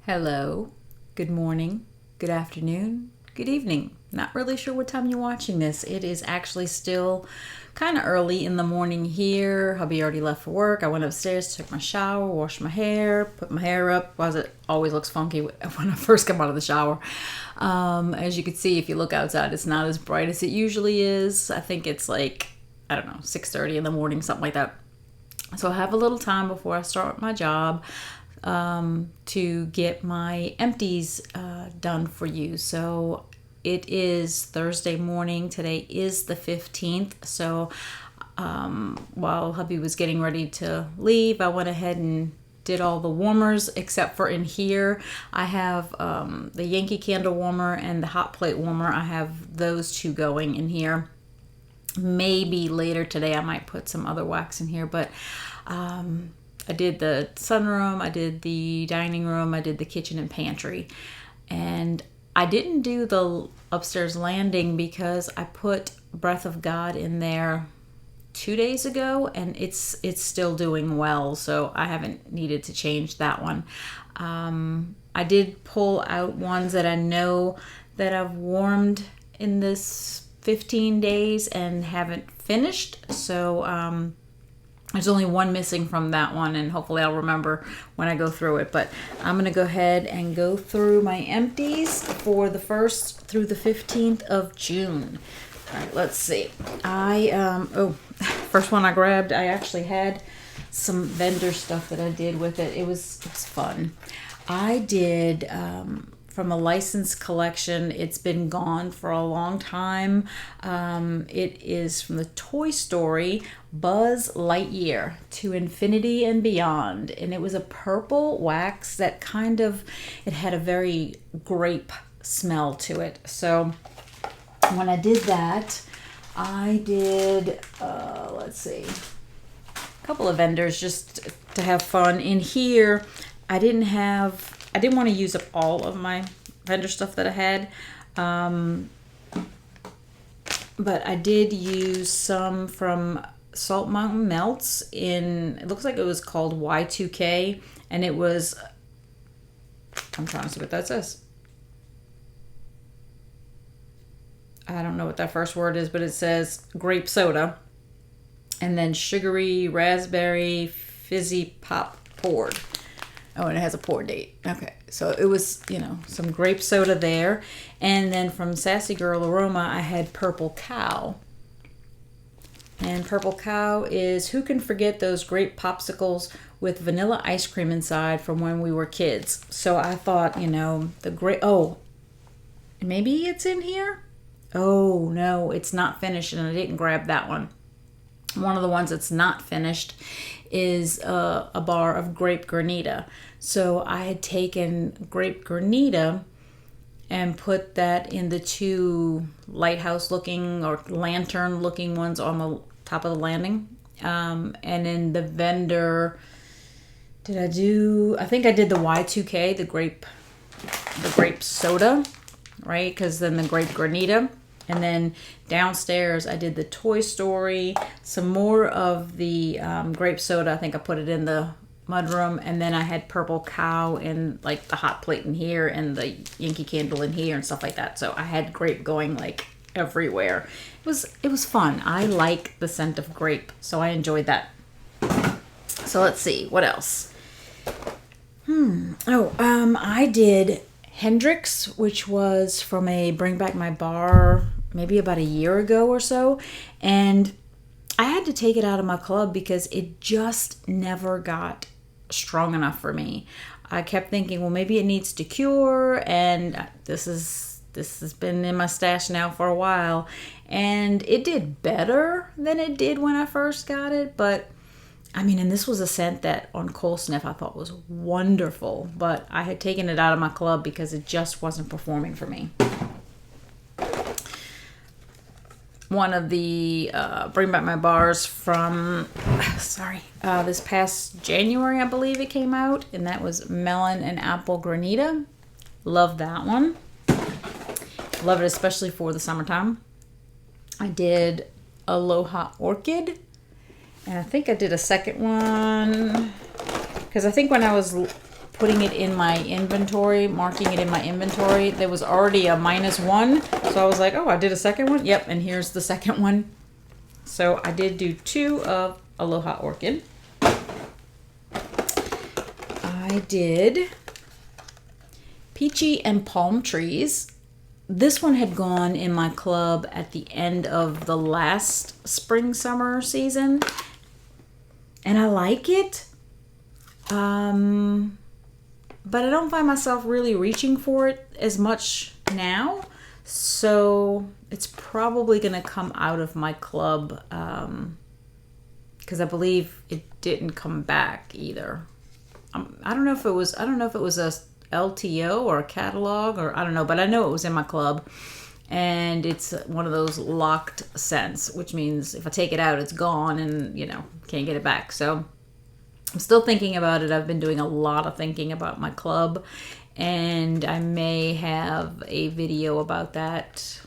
Hello, good morning, good afternoon, good evening. Not really sure what time you're watching this. It is actually still kind of early in the morning here. Hubby already left for work. I went upstairs, took my shower, washed my hair, put my hair up. It always looks funky when I first come out of the shower. As you can see, if you look outside, it's not as bright as it usually is. I think it's like, 6:30 in the morning, something like that. So I have a little time before I start my job to get my empties done for you. So it is Thursday morning. Today is the 15th. So while hubby was getting ready to leave, I went ahead and did all the warmers except for in here. I have the Yankee candle warmer and the hot plate warmer. I have those two going in here. Maybe later today I might put some other wax in here, but I did the sunroom, I did the dining room, I did the kitchen and pantry. And I didn't do the upstairs landing because I put Breath of God in there 2 days ago and it's still doing well, so I haven't needed to change that one. I did pull out ones that I know that I've warmed in this 15 days and haven't finished, so there's only one missing from that one, and hopefully I'll remember when I go through it. But I'm going to go ahead and go through my empties for the 1st through the 15th of June. All right, let's see. First one I grabbed, I actually had some vendor stuff that I did with it. It was fun. I did from a licensed collection. It's been gone for a long time. It is from the Toy Story Buzz Lightyear to Infinity and Beyond, and it was a purple wax that it had a very grape smell to it. So when I did that, I did let's see, a couple of vendors just to have fun. In here I didn't want to use up all of my vendor stuff that I had, but I did use some from Salt Mountain Melts it looks like it was called Y2K, and it was, I'm trying to see what that says. I don't know what that first word is, but it says grape soda, and then sugary raspberry fizzy pop poured. Oh, and it has a pour date. Okay, so it was, some grape soda there. And then from Sassy Girl Aroma, I had Purple Cow. And Purple Cow is, who can forget those grape popsicles with vanilla ice cream inside from when we were kids? So I thought, maybe it's in here? Oh, no, it's not finished, and I didn't grab that one. One of the ones that's not finished is a bar of grape granita. So I had taken grape granita and put that in the two lighthouse looking or lantern looking ones on the top of the landing. And in the vendor, I think I did the Y2K, the grape soda, right? Because then the grape granita. And then downstairs, I did the Toy Story, some more of the grape soda. I think I put it in the mudroom. And then I had Purple Cow in like the hot plate in here and the Yankee candle in here and stuff like that. So I had grape going like everywhere. It was fun. I like the scent of grape, so I enjoyed that. So let's see, what else? I did Hendrix, which was from a Bring Back My Bar maybe about a year ago or so, and I had to take it out of my club because it just never got strong enough for me. I kept thinking, well, maybe it needs to cure, and this has been in my stash now for a while, and it did better than it did when I first got it. But and this was a scent that on cold sniff I thought was wonderful, but I had taken it out of my club because it just wasn't performing for me. One of the Bring Back My Bars from, this past January, I believe it came out, and that was Melon and Apple Granita. Love that one. Love it, especially for the summertime. I did Aloha Orchid, and I think I did a second one, because I think when I was putting it in my inventory, marking it in my inventory, there was already a -1. So I was like, oh, I did a second one. Yep, and here's the second one. So I did do 2 of Aloha Orchid. I did Peachy and Palm Trees. This one had gone in my club at the end of the last spring-summer season. And I like it. But I don't find myself really reaching for it as much now. So it's probably going to come out of my club because I believe it didn't come back either. I don't know if it was a LTO or a catalog or I don't know, but I know it was in my club. And it's one of those locked scents, which means if I take it out, it's gone and, can't get it back. So I'm still thinking about it. I've been doing a lot of thinking about my club, and I may have a video about that.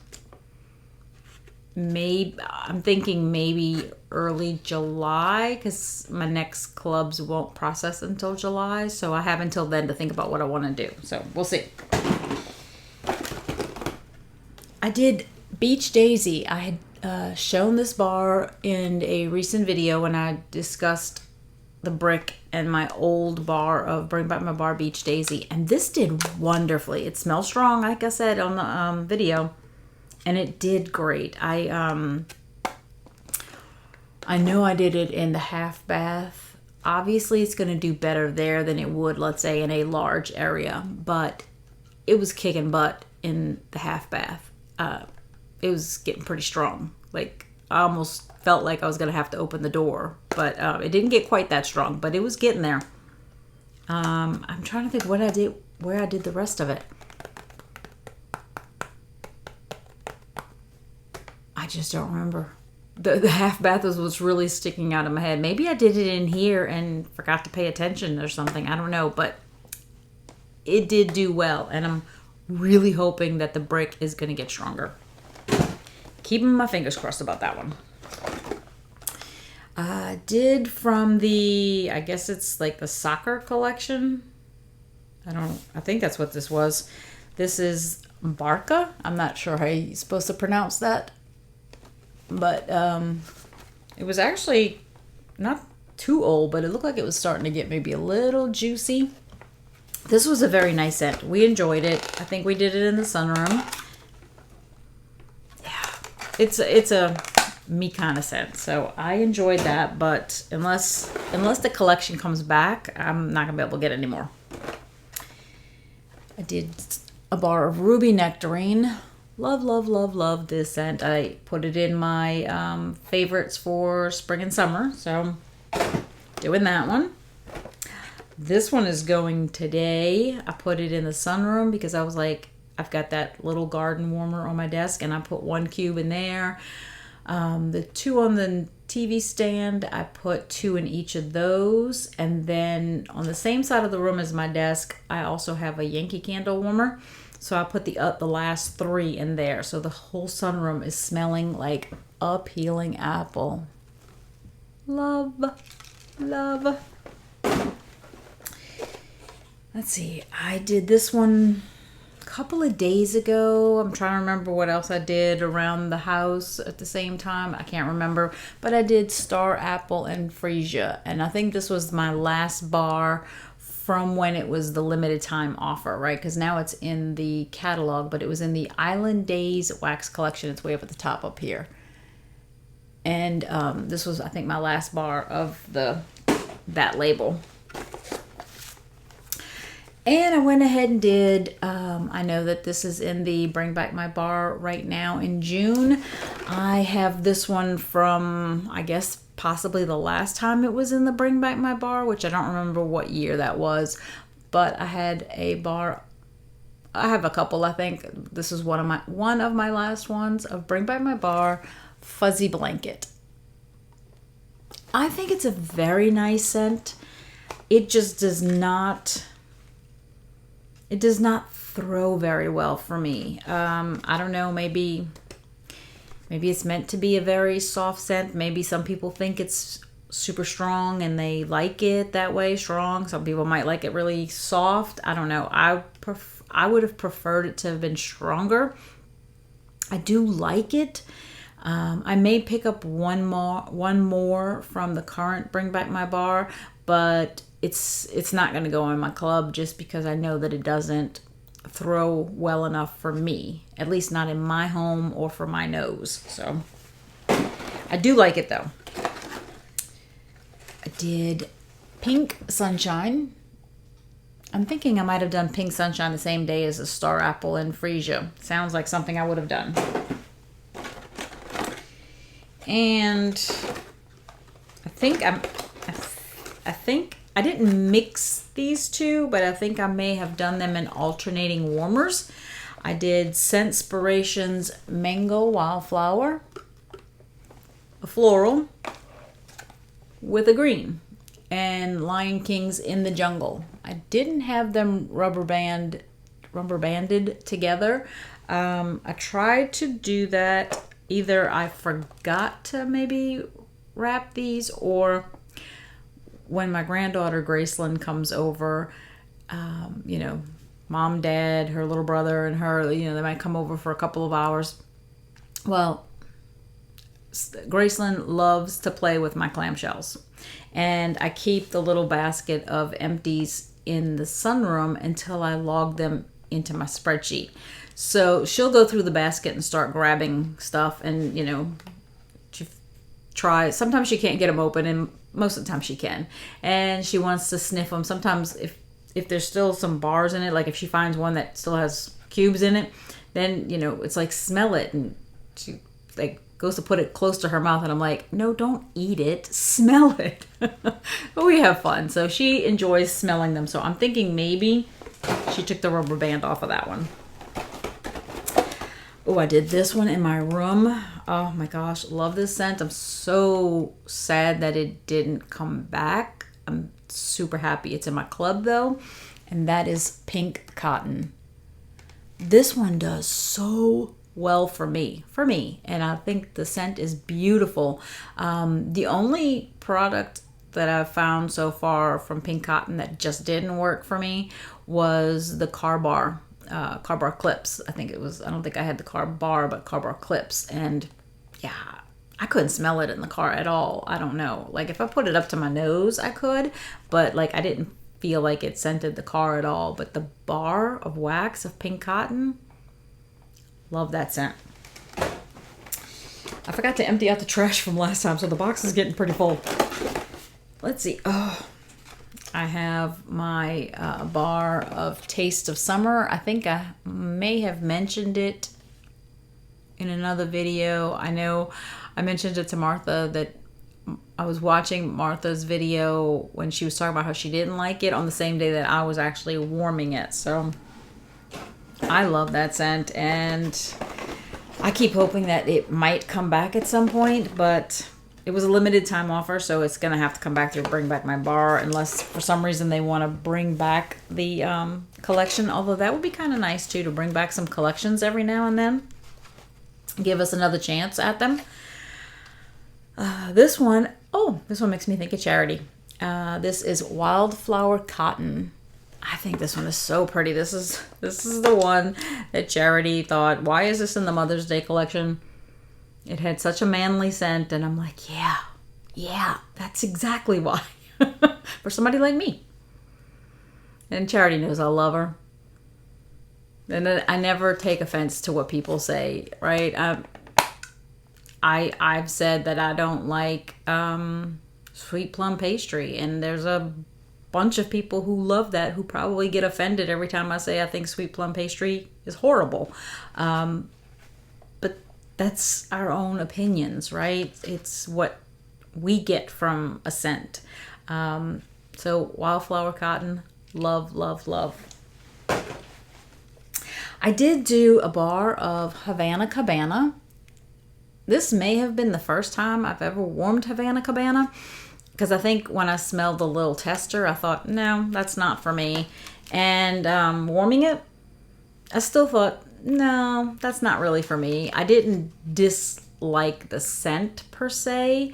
I'm thinking maybe early July because my next clubs won't process until July. So I have until then to think about what I want to do. So we'll see. I did Beach Daisy. I had shown this bar in a recent video when I discussed the brick and my old bar of Bring Back My Bar Beach Daisy. And this did wonderfully. It smells strong, like I said on the video. And it did great. I know I did it in the half bath. Obviously, it's going to do better there than it would, let's say, in a large area. But it was kicking butt in the half bath. It was getting pretty strong. Like, I almost felt like I was going to have to open the door. But it didn't get quite that strong. But it was getting there. I'm trying to think where I did the rest of it. I just don't remember. The half bath was what's really sticking out of my head. Maybe I did it in here and forgot to pay attention or something. I don't know, but it did do well. And I'm really hoping that the brick is going to get stronger. Keeping my fingers crossed about that one. I did from the, I guess it's like the soccer collection. I think that's what this was. This is Barca. I'm not sure how you're supposed to pronounce that. But it was actually not too old, but it looked like it was starting to get maybe a little juicy. This was a very nice scent. We enjoyed it. I think we did it in the sunroom. Yeah, it's a me kind of scent, so I enjoyed that. But unless the collection comes back, I'm not gonna be able to get any more. I did a bar of Ruby Nectarine. Love, love, love, love this scent. I put it in my favorites for spring and summer. So, doing that one. This one is going today. I put it in the sunroom because I was like, I've got that little garden warmer on my desk, and I put 1 cube in there. The 2 on the TV stand, I put 2 in each of those. And then on the same side of the room as my desk, I also have a Yankee Candle warmer. So I put the last 3 in there. So the whole sunroom is smelling like a peeling apple. Love, love. Let's see. I did this one a couple of days ago. I'm trying to remember what else I did around the house at the same time. I can't remember. But I did Star Apple and Freesia. And I think this was my last bar from when it was the limited time offer, right? Because now it's in the catalog, but it was in the Island Days wax collection. It's way up at the top up here. And this was, I think, my last bar of that label. And I went ahead and did, I know that this is in the Bring Back My Bar right now in June. I have this one from, I guess, possibly the last time it was in the Bring Back My Bar, which I don't remember what year that was, but I had a bar. I have a couple, I think. This is one of my last ones of Bring Back My Bar, Fuzzy Blanket. I think it's a very nice scent. It just does not throw very well for me. I don't know, maybe it's meant to be a very soft scent. Maybe some people think it's super strong and they like it that way, strong. Some people might like it really soft. I don't know. I would have preferred it to have been stronger. I do like it. I may pick up one more from the current Bring Back My Bar, but it's not going to go in my club just because I know that it doesn't throw well enough for me, at least not in my home or for my nose. So I do like it though. I did Pink Sunshine. I'm thinking I might have done Pink Sunshine the same day as the Star Apple and Freesia. Sounds like something I would have done. And I think I didn't mix these two, but I think I may have done them in alternating warmers. I did Scentspirations Mango Wildflower, a floral with a green, and Lion King's In the Jungle. I didn't have them rubber banded together. I tried to do that. Either I forgot to maybe wrap these, or when my granddaughter Graceland comes over, mom, dad, her little brother, and her, they might come over for a couple of hours. Well, Graceland loves to play with my clamshells, and I keep the little basket of empties in the sunroom until I log them into my spreadsheet. So she'll go through the basket and start grabbing stuff, and she tries. Sometimes she can't get them open, and most of the time she can, and she wants to sniff them. Sometimes if there's still some bars in it, like if she finds one that still has cubes in it, then it's like, smell it, and she like goes to put it close to her mouth, and I'm like, no, don't eat it, smell it. But we have fun, so she enjoys smelling them. So I'm thinking maybe she took the rubber band off of that one. Oh, I did this one in my room. Oh my gosh, love this scent. I'm so sad that it didn't come back. I'm super happy it's in my club though, and that is Pink Cotton. This one does so well for me, and I think the scent is beautiful. The only product that I've found so far from Pink Cotton that just didn't work for me was the car bar clips. I don't think I had the car bar, but car bar clips, and yeah, I couldn't smell it in the car at all. I don't know, like if I put it up to my nose I could, but like I didn't feel like it scented the car at all. But the bar of wax of Pink Cotton, love that scent. I forgot to empty out the trash from last time, so the box is getting pretty full. Let's see. Oh, I have my bar of Taste of Summer. I think I may have mentioned it in another video. I know I mentioned it to Martha that I was watching Martha's video when she was talking about how she didn't like it on the same day that I was actually warming it. So I love that scent, and I keep hoping that it might come back at some point, but it was a limited time offer, so it's going to have to come back to Bring Back My Bar, unless for some reason they want to bring back the collection, although that would be kind of nice too, to bring back some collections every now and then. Give us another chance at them. This one makes me think of Charity. This is Wildflower Cotton. I think this one is so pretty. This is the one that Charity thought, why is this in the Mother's Day collection? It had such a manly scent, and I'm like, yeah, that's exactly why. For somebody like me. And Charity knows I love her. And I never take offense to what people say, right? I've said that I don't like sweet plum pastry, and there's a bunch of people who love that, who probably get offended every time I say I think sweet plum pastry is horrible. But that's our own opinions, right? It's what we get from a scent. So Wildflower Cotton, love, love, love. I did do a bar of Havana Cabana. This may have been the first time I've ever warmed Havana Cabana, because I think when I smelled the little tester, I thought, no, that's not for me. And warming it, I still thought, no, that's not really for me. I didn't dislike the scent per se.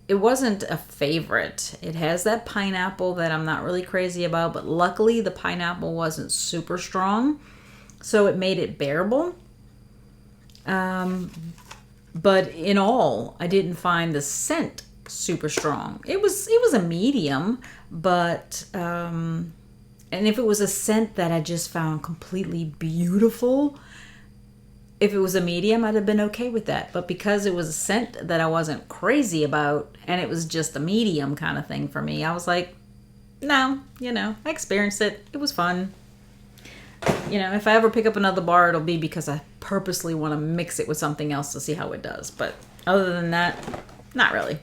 it wasn't a favorite. It has that pineapple that I'm not really crazy about, but luckily the pineapple wasn't super strong, so it made it bearable. But in all, I didn't find the scent super strong. It was a medium, but and if it was a scent that I just found completely beautiful, if it was a medium, I'd have been okay with that. But because it was a scent that I wasn't crazy about, and it was just a medium kind of thing for me, I was like, no, I experienced it. It was fun. If I ever pick up another bar, it'll be because I purposely want to mix it with something else to see how it does. But other than that, not really.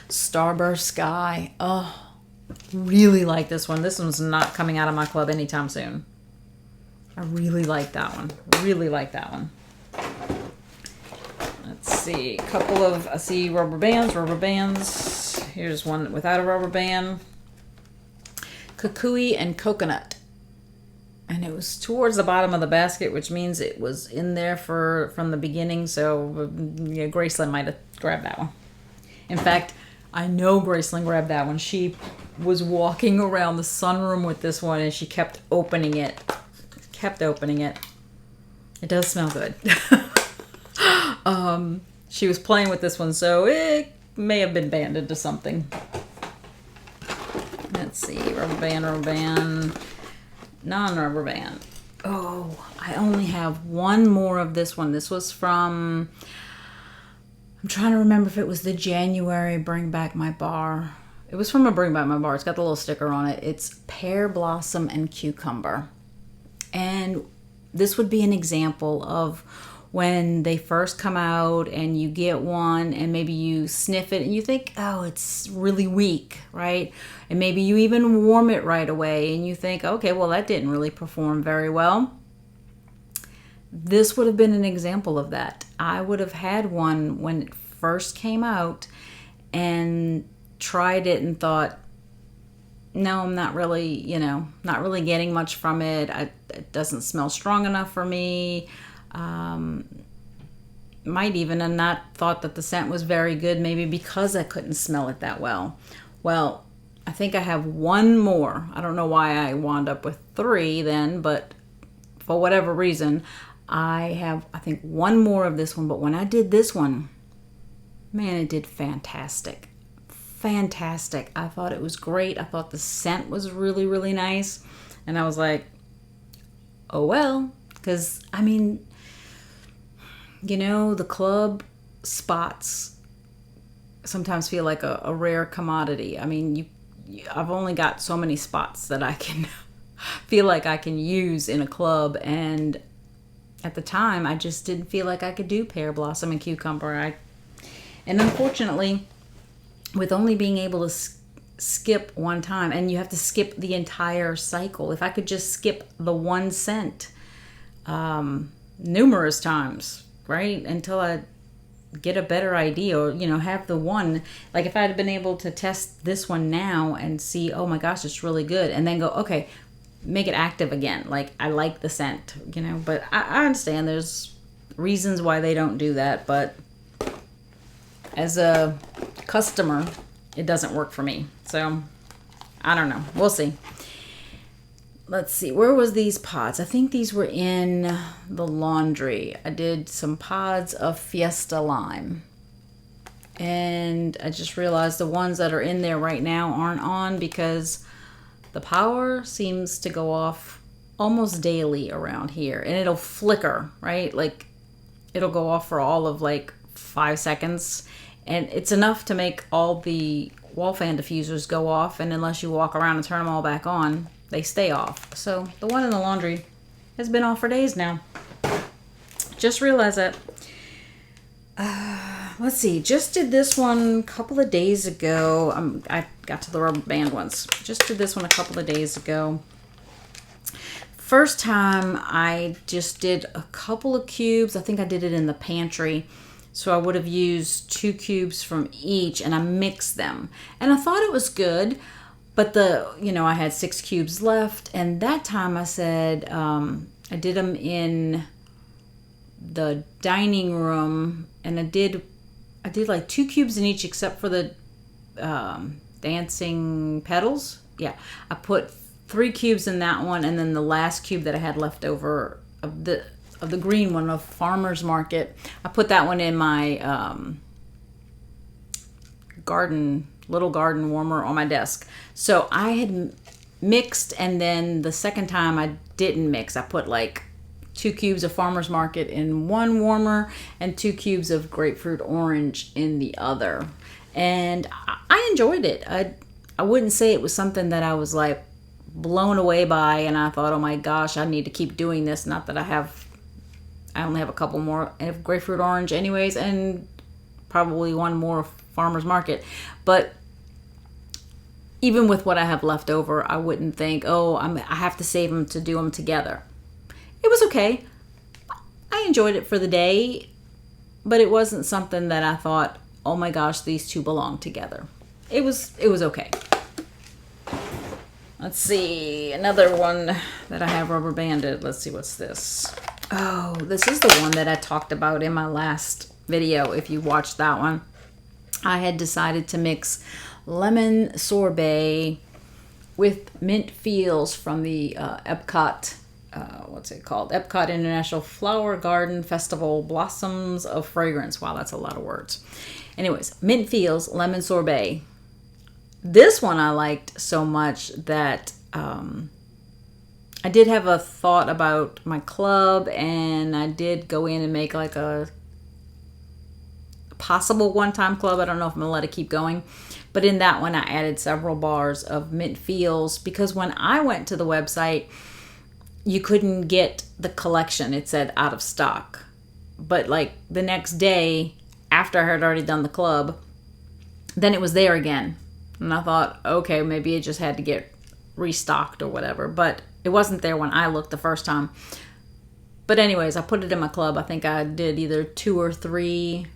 Starburst Sky. Oh, really like this one. This one's not coming out of my club anytime soon. I really like that one. Really like that one. Let's see. I see rubber bands. Here's one without a rubber band. Kukui and coconut. And it was towards the bottom of the basket, which means it was in there from the beginning. So yeah, Graceland might have grabbed that one. In fact, I know Graceland grabbed that one. She was walking around the sunroom with this one, and she kept opening it. It does smell good. She was playing with this one, so it may have been banded to something. Let's see. Rubber band. Non-rubber band. Oh, I only have one more of this one. This was from... I'm trying to remember if it was the January Bring Back My Bar. It was from a Bring Back My Bar. It's got the little sticker on it. It's Pear Blossom and Cucumber. And this would be an example of when they first come out and you get one and maybe you sniff it and you think, oh, it's really weak, right? And maybe you even warm it right away and you think, okay, well, that didn't really perform very well. This would have been an example of that. I would have had one when it first came out and tried it and thought, no, I'm not really, not really getting much from it. It doesn't smell strong enough for me. Might even have not thought that the scent was very good, maybe because I couldn't smell it that well. Well, I think I have one more. I don't know why I wound up with 3 then, but for whatever reason, I think one more of this one. But when I did this one, man, it did fantastic. Fantastic. I thought it was great. I thought the scent was really, really nice. And I was like, oh well. Because, I mean, the club spots sometimes feel like a rare commodity. I mean, I've only got so many spots that I can feel like I can use in a club. And at the time, I just didn't feel like I could do Pear Blossom and Cucumber. And unfortunately, with only being able to skip one time, and you have to skip the entire cycle. If I could just skip the one scent numerous times, right, until I get a better idea, or have the one, like if I had been able to test this one now and see, oh my gosh, it's really good, and then go, okay, make it active again, like I like the scent, but I understand there's reasons why they don't do that, but as a customer, it doesn't work for me. So I don't know, we'll see. Let's see, where was these pods? I think these were in the laundry. I did some pods of Fiesta Lime. And I just realized the ones that are in there right now aren't on because the power seems to go off almost daily around here. And it'll flicker, right? Like, it'll go off for all of like 5 seconds. And it's enough to make all the wall fan diffusers go off. And unless you walk around and turn them all back on, they stay off. So the one in the laundry has been off for days now. Just realized that. Let's see. Just did this one a couple of days ago. I got to the rubber band ones. Just did this one a couple of days ago. First time I just did a couple of cubes. I think I did it in the pantry. So I would have used 2 cubes from each and I mixed them. And I thought it was good. But I had 6 cubes left, and that time I said I did them in the dining room, and I did I did like 2 cubes in each except for the dancing petals. Yeah, I put 3 cubes in that one, and then the last cube that I had left over of the green one of Farmer's Market, I put that one in my little garden warmer on my desk. So I had mixed, and then the second time I didn't mix. I put like 2 cubes of Farmer's Market in one warmer and 2 cubes of grapefruit orange in the other. And I enjoyed it. I wouldn't say it was something that I was like blown away by and I thought, oh my gosh, I need to keep doing this. Not that I only have a couple more of grapefruit orange anyways, and probably one more Farmer's Market. But even with what I have left over, I wouldn't think, oh, I have to save them to do them together. It was okay. I enjoyed it for the day, but it wasn't something that I thought, oh my gosh, these two belong together. It was okay. Let's see, another one that I have rubber banded. Let's see, what's this? Oh, this is the one that I talked about in my last video, if you watched that one. I had decided to mix lemon sorbet with mint feels from the Epcot, what's it called? Epcot International Flower Garden Festival Blossoms of Fragrance. Wow, that's a lot of words. Anyways, mint feels, lemon sorbet. This one I liked so much that I did have a thought about my club, and I did go in and make like a possible one-time club. I don't know if I'm gonna let it keep going, but in that one I added several bars of mint feels because when I went to the website, you couldn't get the collection. It said out of stock. But like the next day after I had already done the club, then it was there again. And I thought, okay, maybe it just had to get restocked or whatever. But it wasn't there when I looked the first time. But anyways, I put it in my club. I think I did either 2 or 3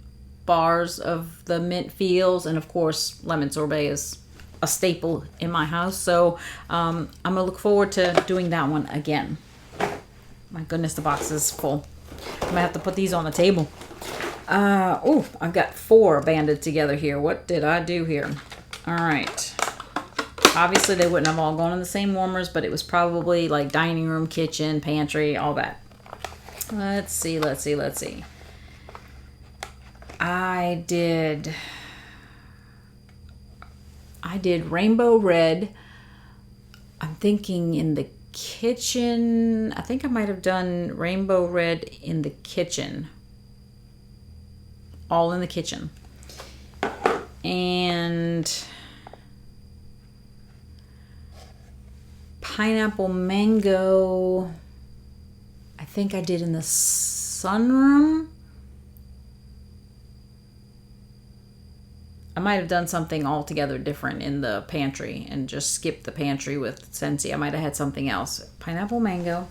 bars of the mint feels. And of course, lemon sorbet is a staple in my house. So I'm going to look forward to doing that one again. My goodness, the box is full. I'm going to have to put these on the table. I've got 4 banded together here. What did I do here? All right. Obviously, they wouldn't have all gone in the same warmers, but it was probably like dining room, kitchen, pantry, all that. Let's see. I did rainbow red. I'm thinking in the kitchen. I think I might have done rainbow red in the kitchen. All in the kitchen. And pineapple mango, I think I did in the sunroom. I might have done something altogether different in the pantry and just skipped the pantry with Scentsy. I might have had something else. Pineapple mango.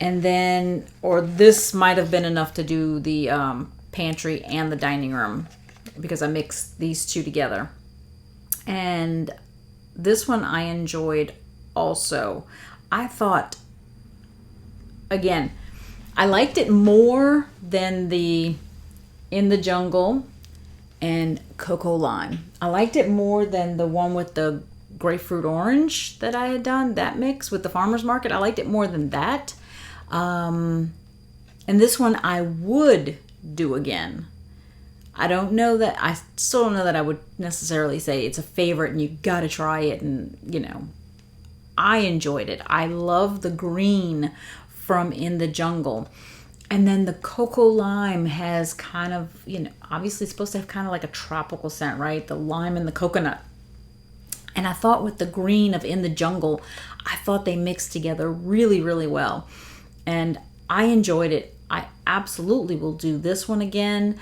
And then, or this might have been enough to do the pantry and the dining room because I mixed these two together. And this one I enjoyed also. I thought, again, I liked it more than the In the Jungle and Cocoa Lime. I liked it more than the one with the grapefruit orange that I had done, that mix with the Farmer's Market. I liked it more than that. And this one I would do again. I still don't know that I would necessarily say it's a favorite and you gotta try it, and I enjoyed it. I love the green from In the Jungle. And then the Cocoa Lime has kind of, obviously it's supposed to have kind of like a tropical scent, right? The lime and the coconut. And I thought with the green of In the Jungle, I thought they mixed together really, really well. And I enjoyed it. I absolutely will do this one again.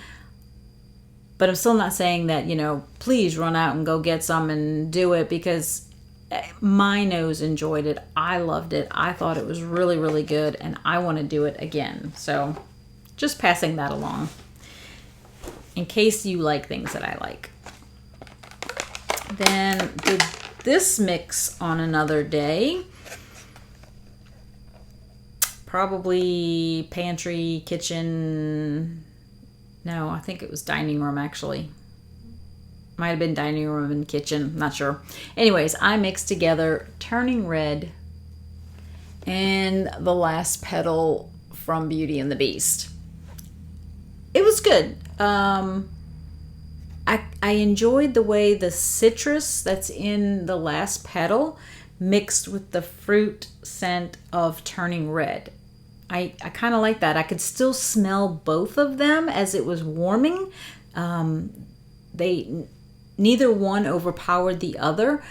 But I'm still not saying that, please run out and go get some and do it, because my nose enjoyed it. I loved it. I thought it was really, really good, and I want to do it again. So just passing that along in case you like things that I like. Then did this mix on another day. Probably pantry, kitchen, No, I think it was dining room actually. Might have been dining room and kitchen, not sure. Anyways, I mixed together Turning Red and the last petal from Beauty and the Beast. It was good. I enjoyed the way the citrus that's in the last petal mixed with the fruit scent of Turning Red. I kind of like that. I could still smell both of them as it was warming. Neither one overpowered the other.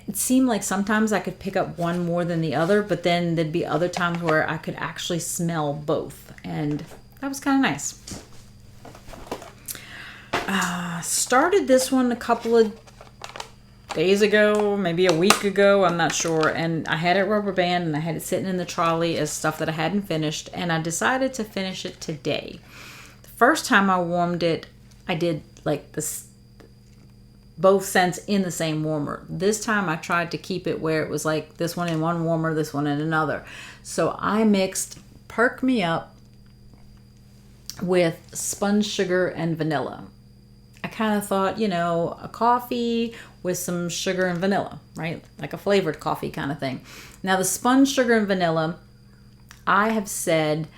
It seemed like sometimes I could pick up one more than the other, but then there'd be other times where I could actually smell both, and that was kind of nice. Started this one a couple of days ago, maybe a week ago, I'm not sure, and I had it rubber band and I had it sitting in the trolley as stuff that I hadn't finished, and I decided to finish it today. The first time I warmed it, I did like this, both scents in the same warmer. This time I tried to keep it where it was like this one in one warmer, this one in another. So I mixed Perk Me Up with spun sugar and vanilla. I kind of thought, a coffee with some sugar and vanilla, right? Like a flavored coffee kind of thing. Now the spun sugar and vanilla, I have said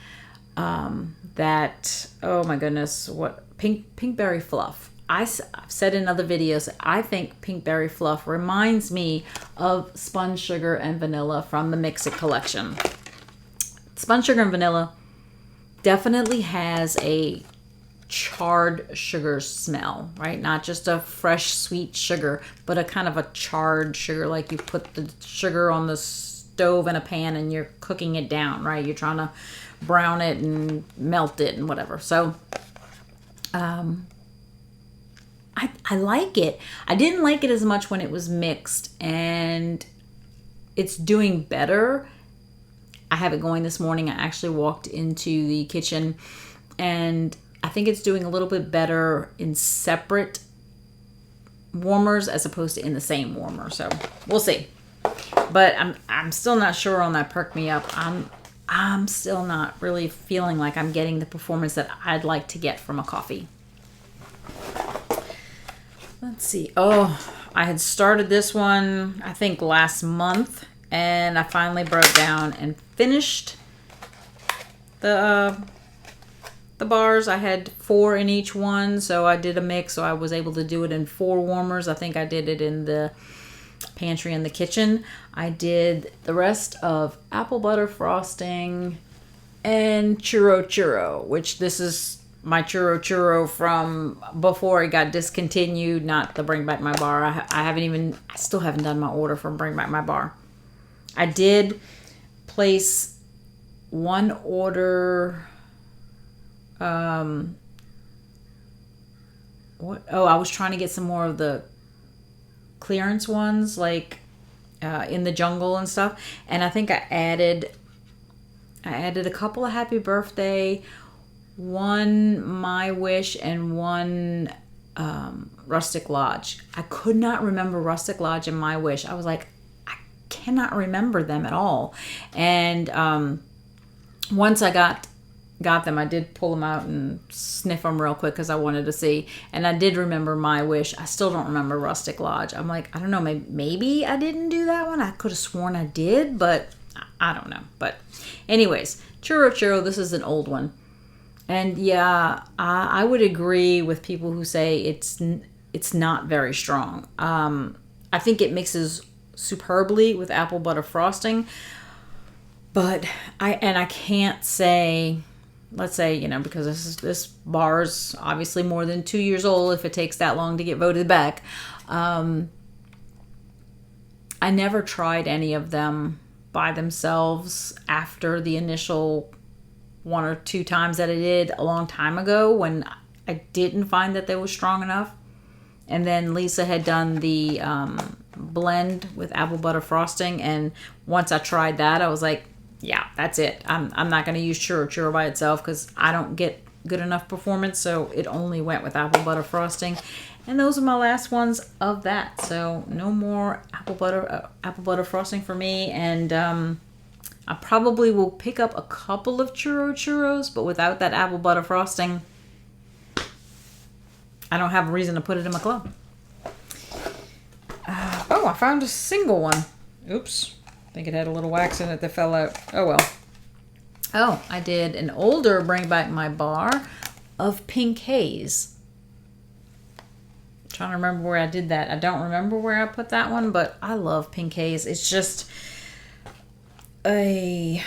that, oh my goodness, what pinkberry fluff. I've said in other videos, I think pinkberry fluff reminds me of spun sugar and vanilla from the Mix It collection. Spun sugar and vanilla definitely has a charred sugar smell, right? Not just a fresh sweet sugar, but a kind of a charred sugar, like you put the sugar on the stove in a pan and you're cooking it down, right? You're trying to brown it and melt it and whatever. So I like it. I didn't like it as much when it was mixed, and it's doing better. I have it going this morning. I actually walked into the kitchen, and I think it's doing a little bit better in separate warmers as opposed to in the same warmer. So we'll see. But I'm still not sure on that Perk Me Up. I'm still not really feeling like I'm getting the performance that I'd like to get from a coffee. Let's see. Oh, I had started this one, I think last month, and I finally broke down and finished the bars. I had 4 in each one, so I did a mix, so I was able to do it in 4 warmers. I think I did it in the pantry and the kitchen. I did the rest of apple butter frosting and churro, which this is my churro from before it got discontinued, not the Bring Back My Bar. I still haven't done my order from Bring Back My Bar. I did place one order. I was trying to get some more of the clearance ones, like in the jungle and stuff, and I think I added a couple of Happy Birthday, one My Wish, and one Rustic Lodge. I could not remember Rustic Lodge and My Wish. I was like, I cannot remember them at all. And once I got them, I did pull them out and sniff them real quick because I wanted to see. And I did remember My Wish. I still don't remember Rustic Lodge. I'm like, I don't know, maybe I didn't do that one. I could have sworn I did, but I don't know. But anyways, churro, this is an old one. And yeah, I would agree with people who say it's not very strong. I think it mixes superbly with apple butter frosting, but I can't say, let's say, because this bar is obviously more than 2 years old if it takes that long to get voted back. I never tried any of them by themselves after the initial 1 or 2 times that I did a long time ago when I didn't find that they were strong enough. And then Lisa had done the blend with apple butter frosting, and once I tried that, I was like, yeah, that's it. I'm not going to use churro by itself because I don't get good enough performance, so it only went with apple butter frosting. And those are my last ones of that. So no more apple butter frosting for me. And I probably will pick up a couple of churros, but without that apple butter frosting, I don't have a reason to put it in my club. Oh, I found a single one. Oops. I think it had a little wax in it that fell out. Oh, well. Oh, I did an older Bring Back My Bar of Pink Haze. Trying to remember where I did that. I don't remember where I put that one, but I love Pink Haze. It's just a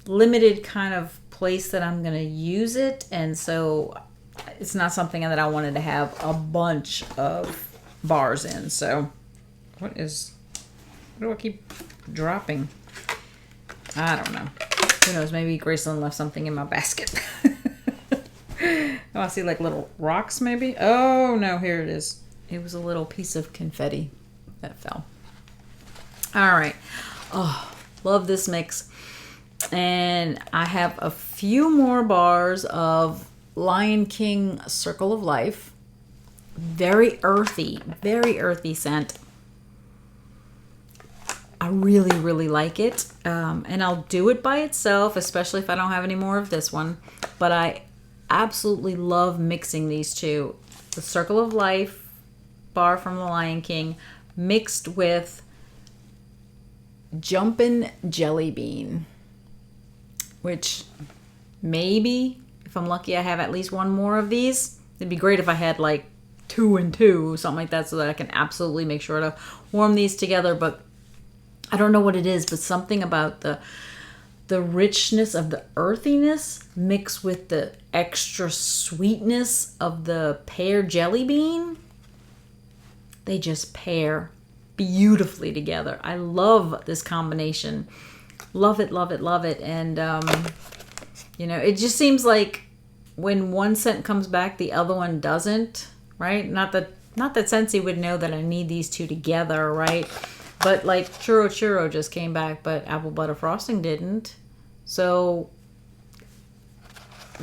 limited kind of place that I'm going to use it, and so it's not something that I wanted to have a bunch of bars in. So what do I keep dropping? I don't know. Who knows? Maybe Graceland left something in my basket. Oh, I see like little rocks maybe. Oh no, here it is. It was a little piece of confetti that fell. All right. Oh, love this mix. And I have a few more bars of Lion King Circle of Life. Very earthy scent. I really, really like it. And I'll do it by itself, especially if I don't have any more of this one. But I absolutely love mixing these two. The Circle of Life bar from the Lion King mixed with Jumpin' Jelly Bean, which maybe, if I'm lucky, I have at least one more of these. It'd be great if I had like 2 and 2, something like that, so that I can absolutely make sure to warm these together. But I don't know what it is, but something about the richness of the earthiness mixed with the extra sweetness of the pear jelly bean, they just pair beautifully together. I love this combination. Love it, love it, love it. And, it just seems like when one scent comes back, the other one doesn't, right? Not that Scentsy would know that I need these two together, right? But like Churro just came back, but Apple Butter Frosting didn't. So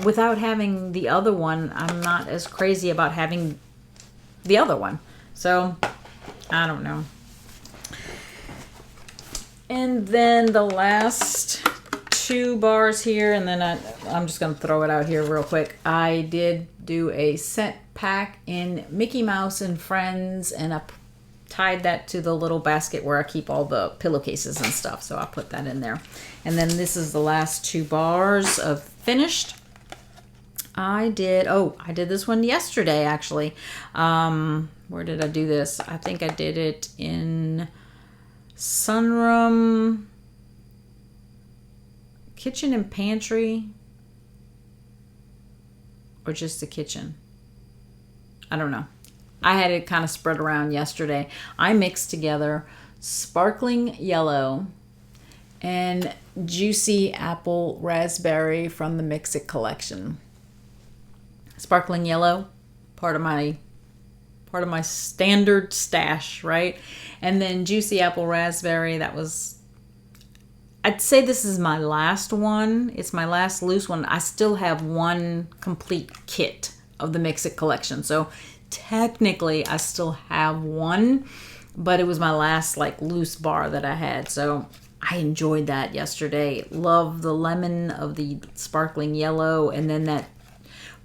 without having the other one, I'm not as crazy about having the other one. So I don't know. And then the last 2 bars here, and then I'm just going to throw it out here real quick. I did do a scent pack in Mickey Mouse and Friends, and I tied that to the little basket where I keep all the pillowcases and stuff. So I put that in there. And then this is the last 2 bars of finished. I did this one yesterday, actually. Where did I do this? I think I did it in Sunroom, Kitchen and Pantry, or just the kitchen. I don't know. I had it kind of spread around yesterday. I mixed together Sparkling Yellow and Juicy Apple Raspberry from the Mix It collection. Sparkling Yellow, part of my standard stash, right? And then Juicy Apple Raspberry, I'd say this is my last one. It's my last loose one. I still have one complete kit of the Mix It collection. So technically I still have one, but it was my last like loose bar that I had. So I enjoyed that yesterday. Love the lemon of the Sparkling Yellow, and then that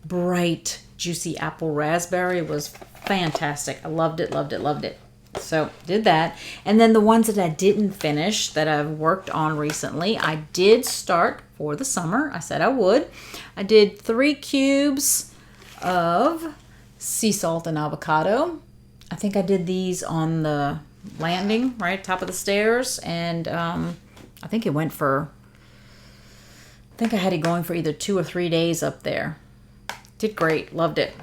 bright Juicy Apple Raspberry was fantastic. I loved it, loved it, loved it. So did that. And then the ones that I didn't finish that I've worked on recently, I did start for the summer. I said I would. I did 3 cubes of sea salt and avocado. I think I did these on the landing, right, top of the stairs. And I think I had it going for either 2 or 3 days up there. Did great. Loved it.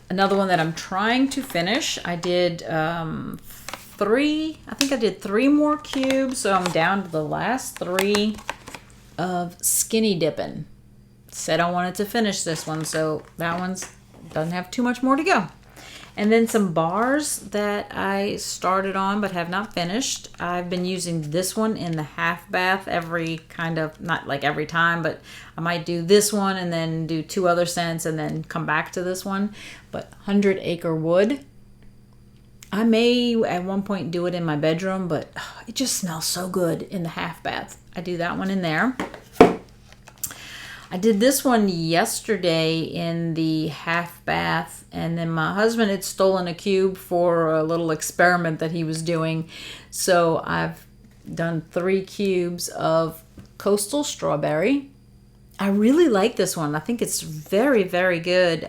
Another one that I'm trying to finish, I did 3 more cubes, so I'm down to the last 3 of Skinny Dippin'. Said I wanted to finish this one, so that one's doesn't have too much more to go. And then some bars that I started on but have not finished. I've been using this one in the half bath not like every time, but I might do this one and then do 2 other scents and then come back to this one. But 100 Acre Wood. I may at one point do it in my bedroom, but it just smells so good in the half bath. I do that one in there. I did this one yesterday in the half bath, and then my husband had stolen a cube for a little experiment that he was doing. So I've done 3 cubes of Coastal Strawberry. I really like this one. I think it's very, very good.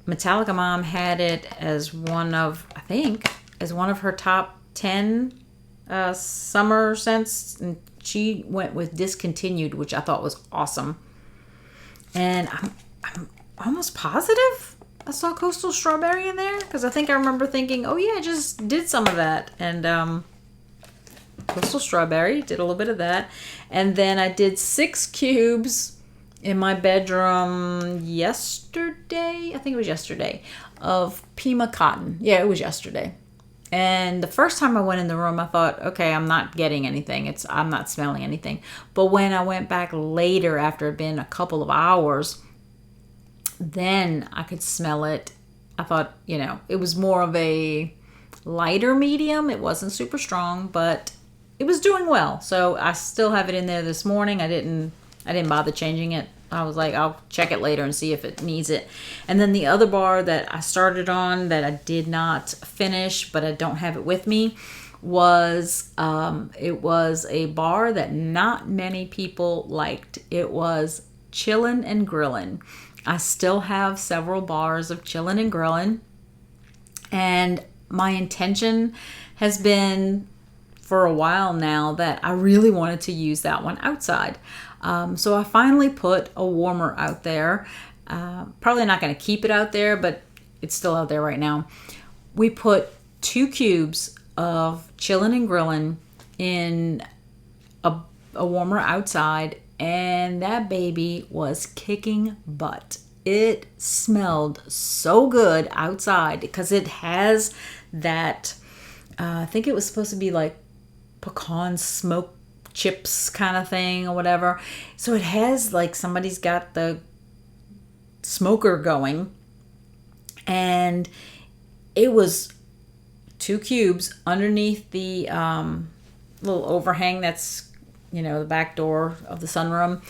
Metallica Mom had it as one of, I think, as one of her top 10 summer scents, and she went with Discontinued, which I thought was awesome. And I'm almost positive I saw Coastal Strawberry in there, because I think I remember thinking, oh yeah, I just did some of that. And Coastal Strawberry, did a little bit of that. And then I did 6 cubes in my bedroom yesterday. I think it was yesterday, of Pima Cotton. Yeah, it was yesterday. And the first time I went in the room, I thought, okay, I'm not getting anything. I'm not smelling anything. But when I went back later, after it had been a couple of hours, then I could smell it. I thought, it was more of a lighter medium. It wasn't super strong, but it was doing well. So I still have it in there this morning. I didn't bother changing it. I was like, I'll check it later and see if it needs it. And then the other bar that I started on that I did not finish, but I don't have it with me, was it was a bar that not many people liked. It was Chillin' and Grillin'. I still have several bars of Chillin' and Grillin', and my intention has been for a while now that I really wanted to use that one outside. So I finally put a warmer out there. Probably not going to keep it out there, but it's still out there right now. We put 2 cubes of Chillin' and Grillin' in a warmer outside, and that baby was kicking butt. It smelled so good outside because it has that, I think it was supposed to be like pecan smoke chips kind of thing or whatever. So it has like somebody's got the smoker going, and it was 2 cubes underneath the little overhang that's, the back door of the sunroom.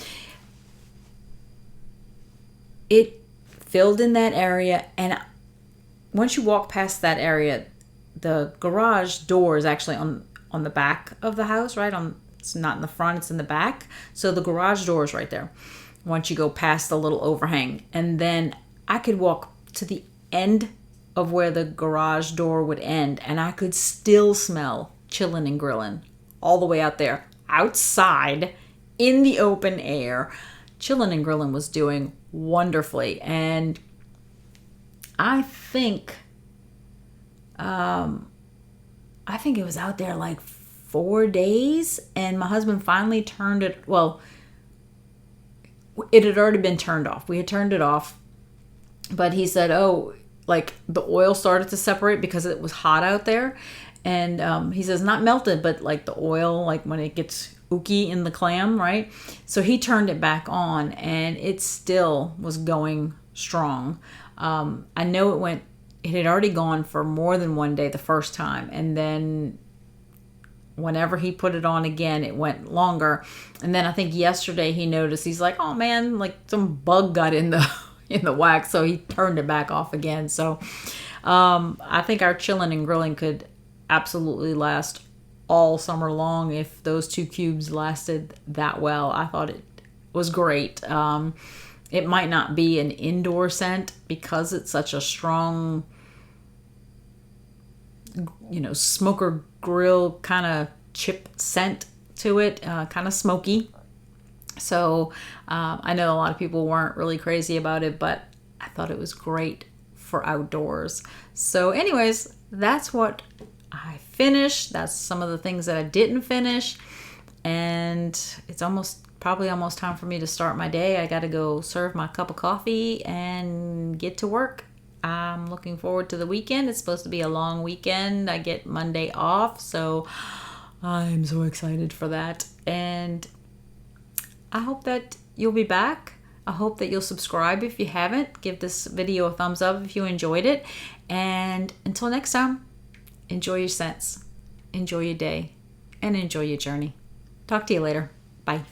It filled in that area, and once you walk past that area, the garage door is actually on the back of the house, right? It's not in the front, it's in the back. So the garage door is right there once you go past the little overhang. And then I could walk to the end of where the garage door would end, and I could still smell Chillin' and Grillin' all the way out there. Outside, in the open air, Chillin' and Grillin' was doing wonderfully. And I think it was out there like 4 days, and my husband finally turned it. Well, it had already been turned off. We had turned it off, but he said, oh, like the oil started to separate because it was hot out there. And he says, not melted, but like the oil, like when it gets ooky in the clam, right? So he turned it back on, and it still was going strong. I know it had already gone for more than 1 day the first time, and then whenever he put it on again, it went longer. And then I think yesterday he noticed, he's like, oh man, like some bug got in the wax, so he turned it back off again. So I think our Chillin' and Grillin' could absolutely last all summer long if those 2 cubes lasted that well. I thought it was great. It might not be an indoor scent because it's such a strong, smoker grill kind of chip scent to it, kind of smoky. So I know a lot of people weren't really crazy about it, but I thought it was great for outdoors. So anyways, that's what I finished. That's some of the things that I didn't finish. And it's probably almost time for me to start my day. I got to go serve my cup of coffee and get to work. I'm looking forward to the weekend. It's supposed to be a long weekend. I get Monday off, so I'm so excited for that. And I hope that you'll be back. I hope that you'll subscribe if you haven't. Give this video a thumbs up if you enjoyed it. And until next time, enjoy your scents, enjoy your day, and enjoy your journey. Talk to you later. Bye.